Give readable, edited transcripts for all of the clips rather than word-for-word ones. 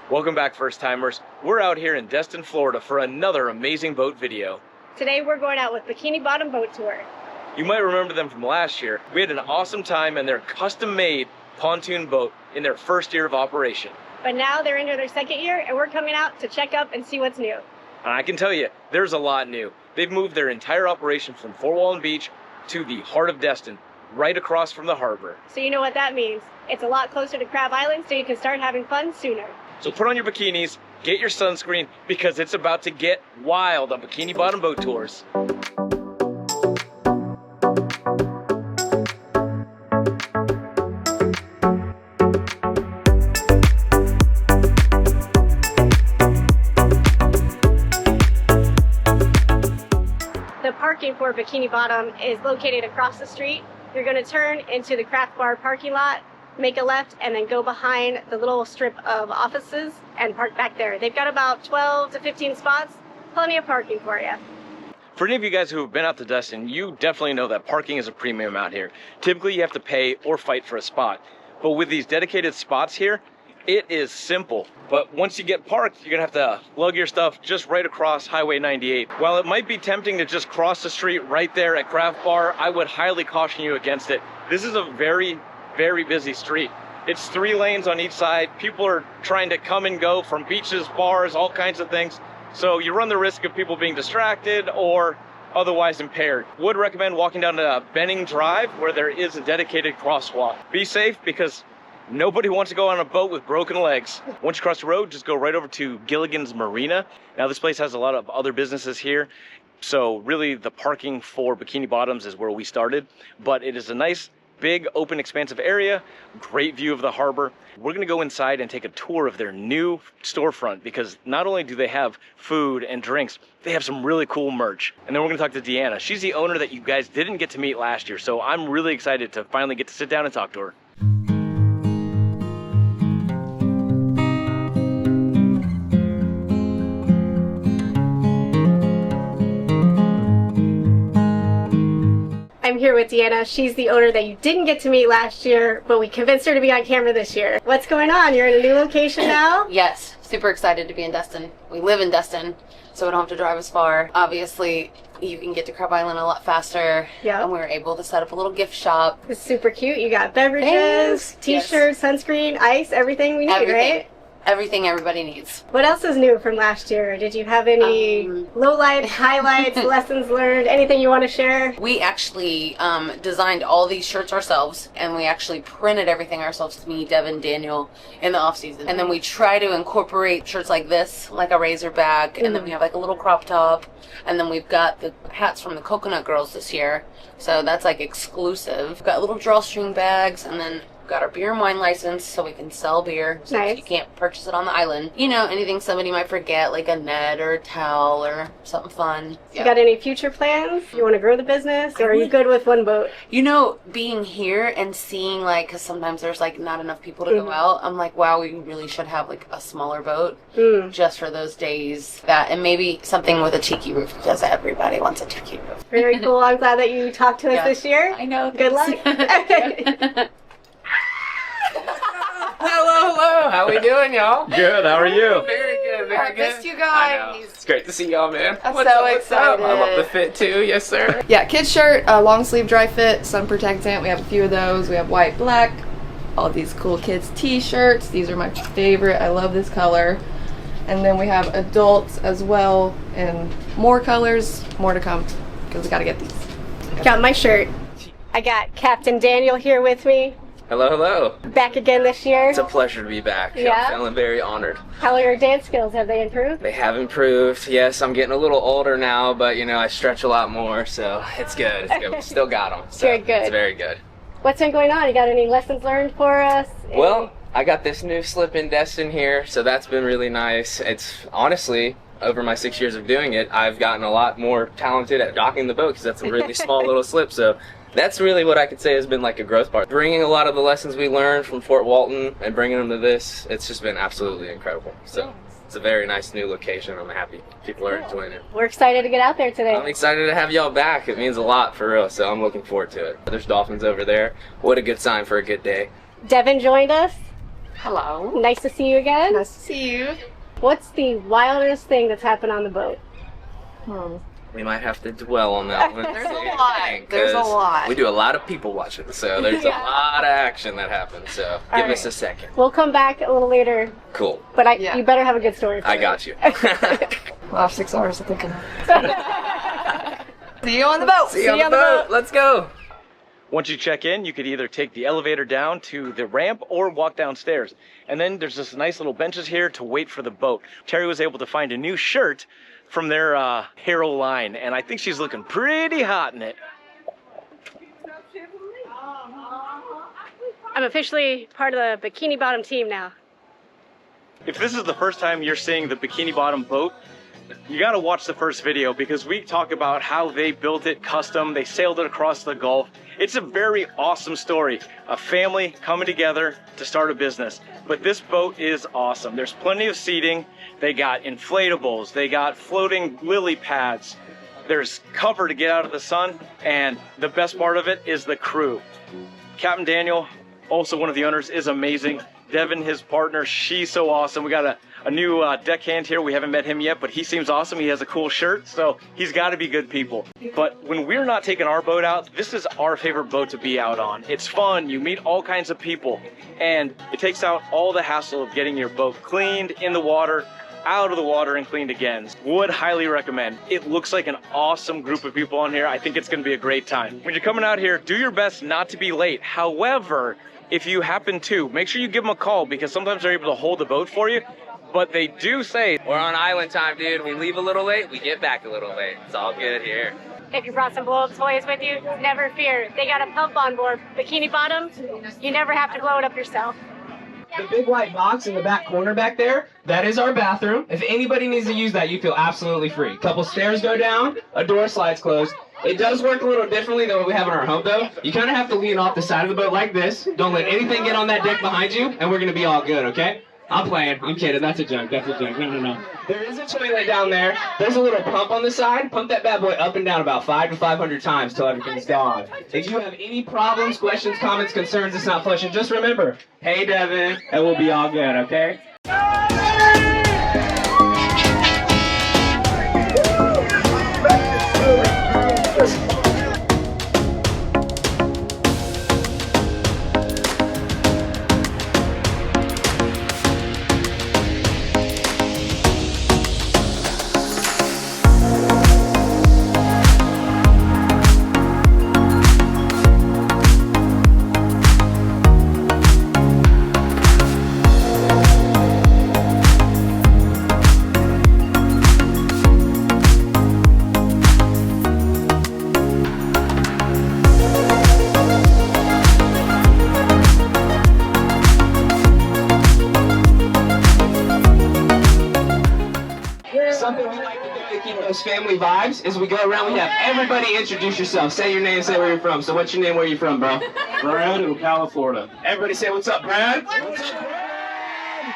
Welcome back, first timers. We're out here in Destin, Florida for another amazing boat video. Today we're going out with Bikkini Boat Tours. You might remember them from last year. We had an awesome time in their custom-made pontoon boat in their first year of operation. But now they're into their second year and we're coming out to check up and see what's new. And I can tell you, there's a lot new. They've moved their entire operation from Fort Walton Beach to the heart of Destin, right across from the harbor. So you know what that means. It's a lot closer to Crab Island, so you can start having fun sooner. So put on your bikinis, get your sunscreen, because it's about to get wild on Bikkini Boat Tours. The parking for Bikkini Bottom is located across the street. You're going to turn into the craft bar parking lot, make a left, and then go behind the little strip of offices and park back there. They've got about 12 to 15 spots, plenty of parking for you. For any of you guys who have been out to Destin, you definitely know that parking is a premium out here. Typically you have to pay or fight for a spot. But with these dedicated spots here, it is simple. But once you get parked, you're gonna have to lug your stuff just right across Highway 98. While it might be tempting to just cross the street right there at Craft Bar, I would highly caution you against it. This is a very busy street. It's 3 lanes on each side. People are trying to come and go from beaches, bars, all kinds of things. So you run the risk of people being distracted or otherwise impaired. Would recommend walking down to Benning Drive where there is a dedicated crosswalk. Be safe because nobody wants to go on a boat with broken legs. Once you cross the road, just go right over to Gilligan's Marina. Now this place has a lot of other businesses here. So really the parking for Bikkini Bottoms is where we started, but it is a nice, big, open, expansive area, great view of the harbor. We're gonna go inside and take a tour of their new storefront because not only do they have food and drinks, they have some really cool merch. And then we're gonna talk to Deanna. She's the owner that you guys didn't get to meet last year, so I'm really excited to finally get to sit down and talk to her. I'm here with Deanna. She's the owner that you didn't get to meet last year, but we convinced her to be on camera this year. What's going on? You're in a new location now? Yes, super excited to be in Destin. We live in Destin, so we don't have to drive as far. Obviously, you can get to Crab Island a lot faster. Yeah. And we were able to set up a little gift shop. It's super cute. You got beverages, t-shirts, sunscreen, ice, everything we need, right? Everything everybody needs. What else is new from last year? Did you have any lowlights, highlights, lessons learned, anything you want to share? We actually designed all these shirts ourselves, and we actually printed everything ourselves, me, Devin, Daniel, in the off season. And then we try to incorporate shirts like this, like a razorback, and then we have like a little crop top, and then we've got the hats from the Coconut Girls this year, so that's like exclusive. We've got little drawstring bags, and then got our beer and wine license so we can sell beer. So nice. You can't purchase it on the island. You know, anything somebody might forget, like a net or a towel or something fun. You got any future plans? You want to grow the business, or are you good with one boat? You know, being here and seeing, like, because sometimes there's like not enough people to go out, I'm like, wow, we really should have like a smaller boat just for those days. That, and maybe something with a tiki roof because everybody wants a tiki roof. Very cool. I'm glad that you talked to us this year. I know. Good luck. Hello. How we doing, y'all? Good, how are you? Very good, very good. Missed you guys. It's great to see y'all, man. I'm What's so up, what's up? excited. I love the fit, too. Yes, sir. Yeah, kid shirt, long sleeve dry fit, sun protectant. We have a few of those. We have white, black, all these cool kids t-shirts. These are my favorite. I love this color. And then we have adults as well, and more colors, more to come, because we got to get these. Got my shirt. I got Captain Daniel here with me. Hello. Back again this year. It's a pleasure to be back. Yeah? I'm feeling very honored. How are your dance skills? Have they improved? They have improved. Yes, I'm getting a little older now, but, you know, I stretch a lot more, so it's good. It's good. We still got them. So Very good. It's very good. What's been going on? You got any lessons learned for us? Well, I got this new slip in Destin here, so that's been really nice. It's honestly, over my 6 years of doing it, I've gotten a lot more talented at docking the boat because that's a really small little slip. So that's really what I could say has been like a growth part. Bringing a lot of the lessons we learned from Fort Walton and bringing them to this, it's just been absolutely incredible. So it's a very nice new location. I'm happy people are enjoying it. We're excited to get out there today. I'm excited to have y'all back. It means a lot for real, so I'm looking forward to it. There's dolphins over there. What a good sign for a good day. Devin joined us. Hello. Nice to see you again. Nice to see you. What's the wildest thing that's happened on the boat? We might have to dwell on that one. There's a lot. There's a lot. We do a lot of people watching, so there's a lot of action that happens. So give us a second. We'll come back a little later, Cool. but you better have a good story for I me. got you. We'll have 6 hours to think of it. See you on the boat. See you on the boat. Let's go. Once you check in, you could either take the elevator down to the ramp or walk downstairs. And then there's this nice little benches here to wait for the boat. Terry was able to find a new shirt from their Referral line, and I think she's looking pretty hot in it. I'm officially part of the Bikkini Bottom team now. If this is the first time you're seeing the Bikkini Bottom boat, you gotta watch the first video because we talk about how they built it custom, they sailed it across the Gulf. It's a very awesome story, a family coming together to start a business. But this boat is awesome. There's plenty of seating, they got inflatables, they got floating lily pads, there's cover to get out of the sun, and the best part of it is the crew. Capt Daniel, also one of the owners, is amazing. Devin, his partner, she's so awesome. We got a new deckhand here. We haven't met him yet, but he seems awesome. He has a cool shirt, so he's got to be good people. But when we're not taking our boat out, this is our favorite boat to be out on. It's fun. You meet all kinds of people, and it takes out all the hassle of getting your boat cleaned, in the water, out of the water, and cleaned again. Would highly recommend. It looks like an awesome group of people on here. I think it's going to be a great time. When you're coming out here, do your best not to be late. However, if you happen to, make sure you give them a call because sometimes they're able to hold the boat for you. But they do say, we're on island time, dude. We leave a little late, we get back a little late. It's all good here. If you brought some blow-up toys with you, never fear. They got a pump on board. Bikkini Bottom, you never have to blow it up yourself. The big white box in the back corner back there, that is our bathroom. If anybody needs to use that, you feel absolutely free. Couple stairs go down, a door slides closed. It does work a little differently than what we have in our home though. You kind of have to lean off the side of the boat like this. Don't let anything get on that deck behind you, and we're going to be all good, okay? I'm playing. I'm kidding. That's a joke. That's a joke. No. There is a toilet down there. There's a little pump on the side. Pump that bad boy up and down about 500 to 500 times till everything's gone. If you have any problems, questions, comments, concerns, it's not flushing, just remember, hey Devin, and we'll be all good, okay? Something we like to do to keep those family vibes is we go around, we have everybody introduce yourself. Say your name, say where you're from. So what's your name, where you from, bro? Brad in Ocala, Florida. Everybody say, what's up, Brad? What's up, Brad?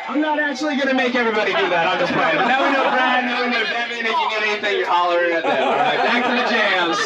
I'm not actually going to make everybody do that. I'm just playing. But now we know Brad, now we know Devin. If you get anything, you're hollering at them. All right, back to the jams.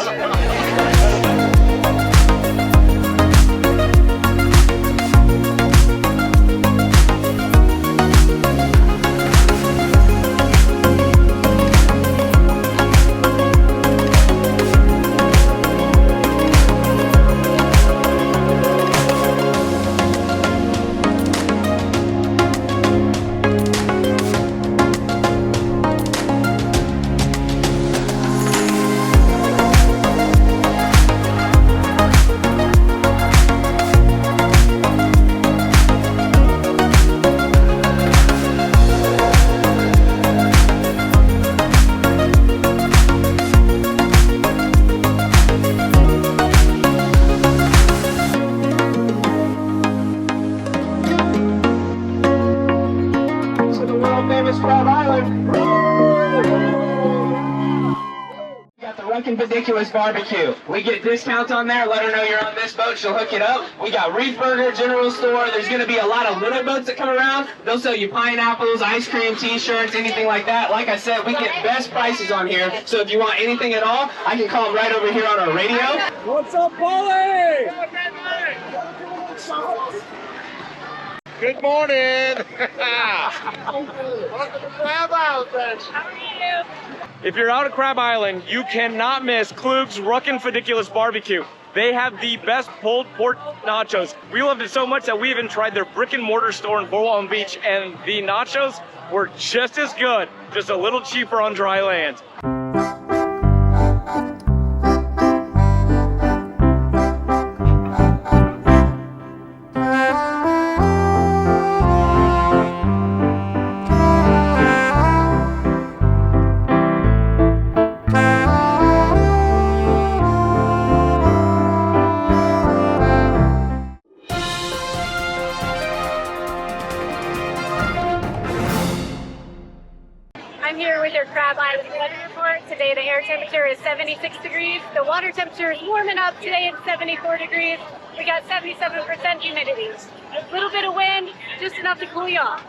Ridiculous barbecue. We get discounts on there. Let her know you're on this boat. She'll hook it up. We got Reef Burger, General Store. There's going to be a lot of little boats that come around. They'll sell you pineapples, ice cream, t-shirts, anything like that. Like I said, we get best prices on here. So if you want anything at all, I can call them right over here on our radio. What's up, Paulie? Good morning. Welcome to Crab Island. How are you? If you're out at Crab Island, you cannot miss Klug's Ruckin' Fidiculous Barbecue. They have the best pulled pork nachos. We loved it so much that we even tried their brick and mortar store in Fort Walton Beach, and the nachos were just as good, just a little cheaper on dry land. I'm here with your Crab Island weather report. Today the air temperature is 76 degrees. The water temperature is warming up. Today it's 74 degrees. We got 77% humidity. A little bit of wind, just enough to cool you off.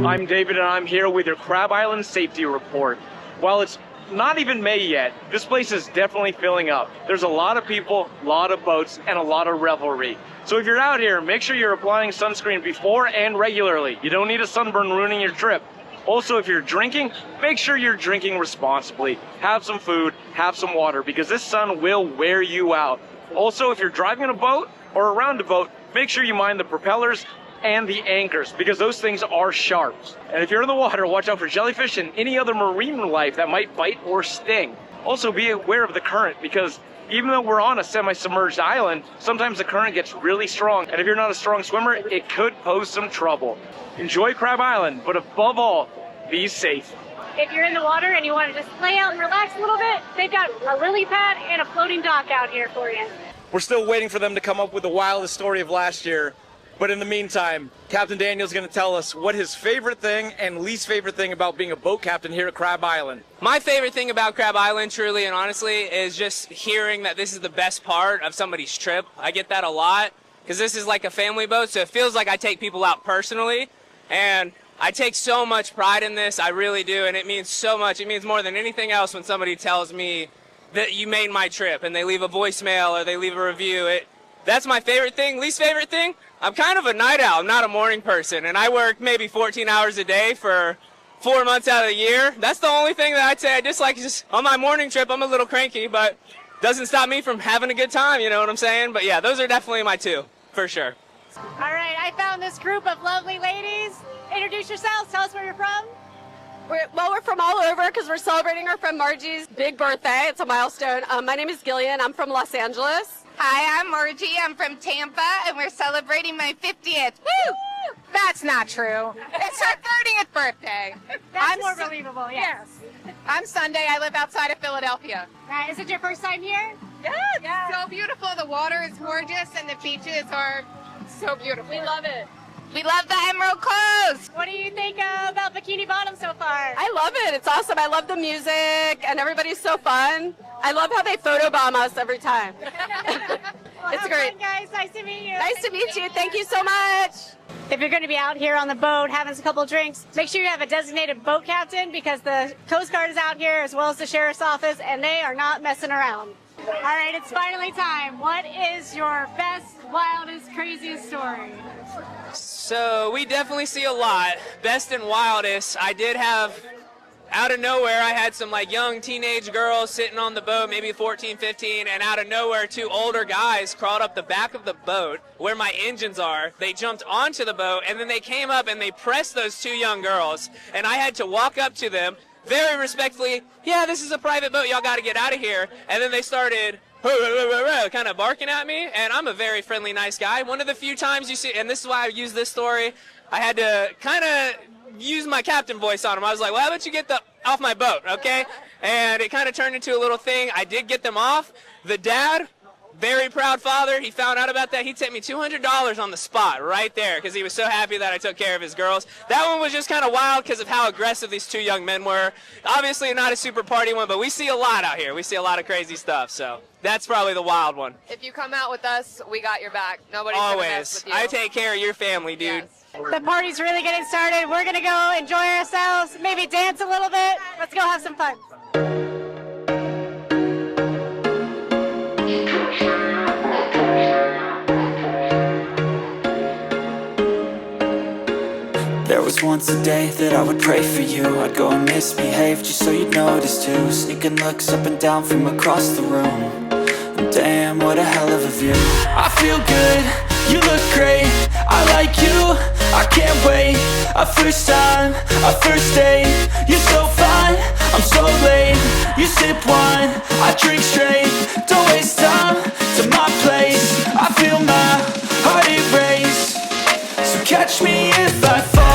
I'm David and I'm here with your Crab Island safety report. While it's not even May yet, this place is definitely filling up. There's a lot of people, a lot of boats, and a lot of revelry. So if you're out here, make sure you're applying sunscreen before and regularly. You don't need a sunburn ruining your trip. Also, if you're drinking, make sure you're drinking responsibly. Have some food, have some water, because this sun will wear you out. Also, if you're driving a boat or around a boat, make sure you mind the propellers and the anchors, because those things are sharp. And if you're in the water, watch out for jellyfish and any other marine life that might bite or sting. Also, be aware of the current, because even though we're on a semi-submerged island, sometimes the current gets really strong, and if you're not a strong swimmer, it could pose some trouble. Enjoy Crab Island, but above all, be safe. If you're in the water and you want to just lay out and relax a little bit, they've got a lily pad and a floating dock out here for you. We're still waiting for them to come up with the wildest story of last year. But in the meantime, Captain Daniel's going to tell us what his favorite thing and least favorite thing about being a boat captain here at Crab Island. My favorite thing about Crab Island, truly and honestly, is just hearing that this is the best part of somebody's trip. I get that a lot, because this is like a family boat, so it feels like I take people out personally, and I take so much pride in this, I really do, and it means so much. It means more than anything else when somebody tells me that you made my trip, and they leave a voicemail or they leave a review. That's my favorite thing. Least favorite thing? I'm kind of a night owl. I'm not a morning person, and I work maybe 14 hours a day for 4 months out of the year. That's the only thing that I'd say I dislike. Just on my morning trip, I'm a little cranky, but doesn't stop me from having a good time, you know what I'm saying? But yeah, those are definitely my two, for sure. All right, I found this group of lovely ladies. Introduce yourselves. Tell us where you're from. We're from all over because we're celebrating our friend Margie's big birthday. It's a milestone. My name is Gillian. I'm from Los Angeles. Hi, I'm Margie. I'm from Tampa, and we're celebrating my 50th. Woo! That's not true. It's her 30th birthday. That's more believable, yes. I'm Sunday. I live outside of Philadelphia. Is it your first time here? Yes. So beautiful. The water is gorgeous, and the beaches are so beautiful. We love it. We love the Emerald Coast. What do you think about Bikkini Bottom so far? I love it. It's awesome. I love the music, and everybody's so fun. I love how they photobomb us every time. It's great. Fun, guys. Nice to meet you. Nice to meet you. Thank you so much. If you're going to be out here on the boat having a couple drinks, make sure you have a designated boat captain, because the Coast Guard is out here as well as the Sheriff's Office, and they are not messing around. All right, it's finally time. What is your best, wildest, craziest story? So we definitely see a lot. Best and wildest, I did have, out of nowhere, I had some like young teenage girls sitting on the boat, maybe 14, 15, and out of nowhere, two older guys crawled up the back of the boat where my engines are. They jumped onto the boat, and then they came up and they pressed those two young girls, and I had to walk up to them very respectfully. Yeah, this is a private boat. Y'all got to get out of here. And then they started kind of barking at me, and I'm a very friendly, nice guy. One of the few times you see, and this is why I use this story, I had to kind of use my captain voice on him. I was like, well, how about you get off my boat, okay? And it kind of turned into a little thing. I did get them off. The dad, very proud father, he found out about that. He sent me $200 on the spot right there because he was so happy that I took care of his girls. That one was just kind of wild because of how aggressive these two young men were. Obviously not a super party one, but we see a lot out here. We see a lot of crazy stuff, so that's probably the wild one. If you come out with us, we got your back. Nobody's gonna mess with you. I take care of your family, dude. Yes. The party's really getting started. We're going to go enjoy ourselves, maybe dance a little bit. Let's go have some fun. was once a day that I would pray for you. I'd go and misbehave just so you'd notice too. Sneaking looks up and down from across the room. And damn, what a hell of a view. I feel good, you look great, I like you, I can't wait. A first time, a first date, you're so fine, I'm so late. You sip wine, I drink straight. Don't waste time to my place. I feel my heart erase. So catch me if I fall.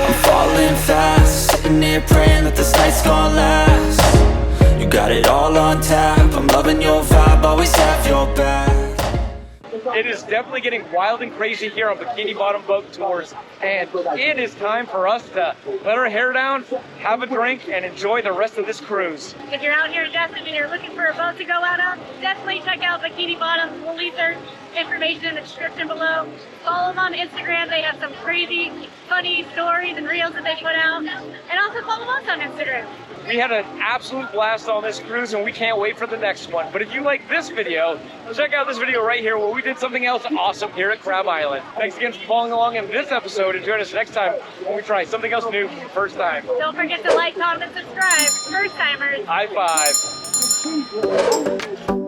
I'm falling fast, sitting here praying that this night's gonna last. You got it all on tap, I'm loving your vibe, always have your back. It is definitely getting wild and crazy here on Bikkini Boat Tours, and it is time for us to let our hair down, have a drink, and enjoy the rest of this cruise. If you're out here in Destin and you're looking for a boat to go out on, definitely check out Bikkini Bottoms. We'll leave their information in the description below. Follow them on Instagram. They have some crazy, funny stories and reels that they put out. And also follow us on Instagram. We had an absolute blast on this cruise, and we can't wait for the next one. But if you like this video, check out this video right here where we did something else awesome here at Crab Island. Thanks again for following along in this episode, and join us next time when we try something else new for the first time. Don't forget to like, comment, subscribe. First timers. High five.